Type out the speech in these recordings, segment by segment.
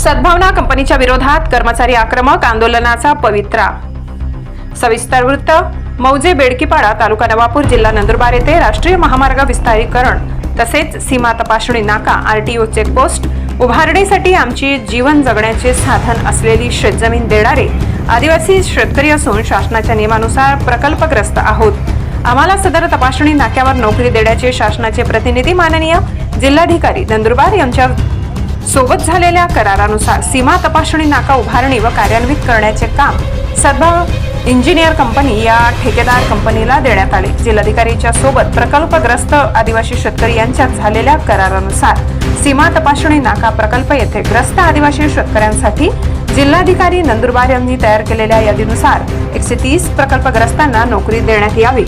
सद्भावना कंपनीच्या विरोधात कर्मचारी आक्रमक आंदोलनाचा पवित्रा। सविस्तर वृत्त। मौजे बेडकीपाडा तालुका नवापूर जिल्हा नंदुरबार येथे राष्ट्रीय महामार्ग विस्तारीकरण तसेच सीमा तपासणी नाका आरटीओ चेकपोस्ट उभारणीसाठी आमची जीवन जगण्याचे साधन असलेली शेतजमीन देणारे आदिवासी शेतकरी असून शासनाच्या नियमानुसार प्रकल्पग्रस्त आहोत। आम्हाला सदर तपासणी नाक्यावर नोकरी देण्याचे शासनाचे प्रतिनिधी माननीय जिल्हाधिकारी नंदुरबार यांच्या सोबत झालेल्या करारानुसार सीमा तपासणी नाका उभारणी व कार्यान्वित करण्याचे काम सद्भाव इंजिनियर कंपनी या ठेकेदार कंपनीला देण्यात आले। जिल्हाधिकारीच्या सोबत प्रकल्पग्रस्त आदिवासी शेतकरी यांच्यात झालेल्या करारानुसार सीमा तपासणी नाका प्रकल्प येथे ग्रस्त आदिवासी शेतकऱ्यांसाठी जिल्हाधिकारी नंदुरबार यांनी तयार केलेल्या यादीनुसार 130 प्रकल्पग्रस्तांना नोकरी देण्यात यावी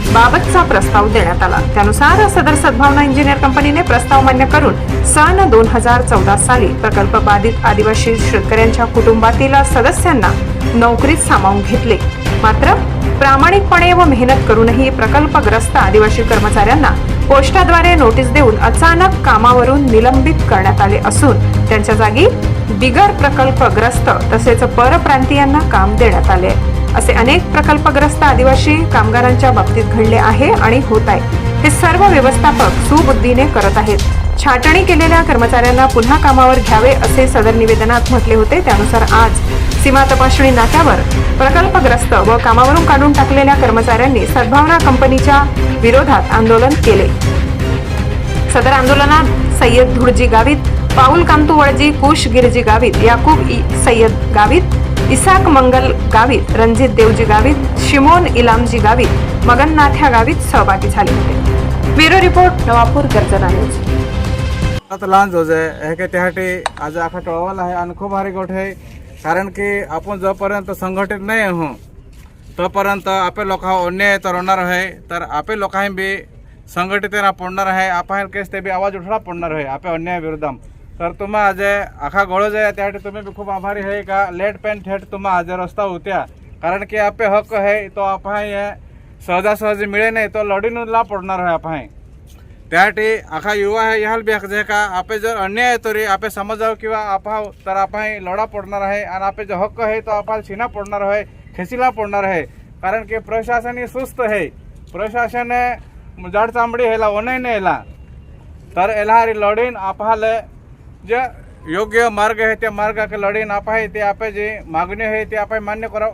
बाबतचा प्रस्ताव देण्यात आला। त्यानुसार सदर सद्भावना इंजिनियर कंपनीने प्रस्ताव मान्य करून सन 2014 साली प्रकल्प बाधित आदिवासी शेतकऱ्यांच्या कुटुंबातील सदस्यांना नोकरीत सामावून घेतले। मात्र प्रामाणिकपणे व मेहनत करूनही प्रकल्पग्रस्त आदिवासी कर्मचाऱ्यांना पोस्टाद्वारे नोटीस देऊन अचानक कामावरून निलंबित करण्यात आले असून त्यांच्या जागी बिगर प्रकल्पग्रस्त तसेच परप्रांतीयांना काम देण्यात आले असे अनेक प्रकल्पग्रस्त आदिवासी कामगारांच्या बाबतीत घडले आहे आणि होत आहे। हे सर्व व्यवस्थापक सुबुद्धीने करत आहेत। छाटणी केलेल्या कर्मचाऱ्यांना पुन्हा कामावर घ्यावे असे सदर निवेदनात म्हटले होते। त्यानुसार आज सीमा तपासणी नाक्यावर प्रकल्पग्रस्त व कामावरून काढून टाकलेल्या कर्मचाऱ्यांनी सद्भावना कंपनीच्या विरोधात आंदोलन केले। सदर आंदोलनात सय्यद धुडजी गावित, पाऊल कांतू वळजी, कुश गिरजी गावित, याकूब सय्यद गावित, इसाक मंगल गावित, रणजित देवजी गावित, शिमोन इलामजी गावित, मगननाथ्या गावित सहभागी झाले होते। ब्युरो रिपोर्ट नवापूर गर्जना न्यूज। आता लहान जोज आहे हे त्यासाठी आज आखा टळवाला आहे आणि खूप भारी गोष्ट आहे, कारण की आपण जोपर्यंत संघटित नाही आहो तोपर्यंत आपले लोक अन्याय तर होणार आहे, तर आपले लोकांनी बी संघटित पडणार आहे। आपण केस ते बी आवाज उठला पडणार आहे आपल्या अन्याय विरुद्ध। तर तुम्हा आज आखा गोळज आहे त्यासाठी तुम्ही बी खूप आभारी आहे का लेट पेन थेट तुम्हा आज रस्ता होत्या, कारण की आपले हक्क आहे तो आपण सहजासहजी मिळे नाही तो लढीनला पडणार आहे। आपण त्यासाठी आखा युवा आहे ह्याला बी हक आहे का आपले जर अन्याय आहे तरी आपण समजावं किंवा आपण तर आपण लढा पडणार आहे आणि आपले जो हक्क आहे तो आपण छिना पडणार आहे, खेचीला पडणार आहे। कारण की प्रशासन ही सुस्त आहे, प्रशासन जाड चांबडी ह्याला ओनाई नाही याला, तर याला लढीन आपल्याला जे योग्य मार्ग आहे त्या मार्गाके लढीन आपण ते आपण जे मागणी आहे ते आपण मान्य करा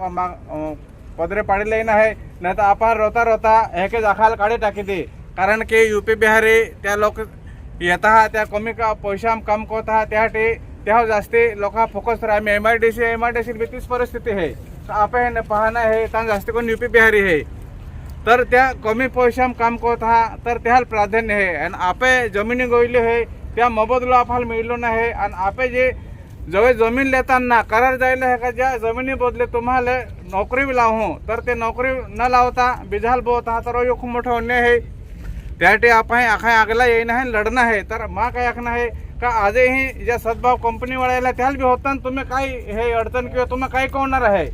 पदरे पाडले नाही, नाही तर आपण रोता रोता ह्याके दाखाल काढी टाकी दे। कारण की यूपी बिहारी त्या लोक येता त्या कमी का पैशाम काम करता त्यासाठी त्या जास्ती लोक फोकस तर आम्ही एमआयडीसी बी तीच परिस्थिती आहे। आपण पाहणं आहे त्या जास्ती कोण यूपी बिहारी आहे, तर त्या कमी पैशाम काम करता तर त्याला प्राधान्य आहे आणि आपण जमिनी गोयली आहे त्या मोबदला आपल्याला मिळलो नाही। आणि आपण जे जवळ जमीन लेताना करार जायला आहे का ज्या जमिनी बदले तुम्हाला नोकरी लावू तर ते नोकरी न लावता बिजाल बोता तर खूप मोठा अन्याय आहे। त्यासाठी आपण आखा आगला येणं आहे लढणं आहे। तर मा काय आखणं आहे का आजही ज्या सद्भाव कंपनी वाल्याला त्याला बी होता तुम्ही काय हे अडचण किंवा तुम्ही काय करणार आहे।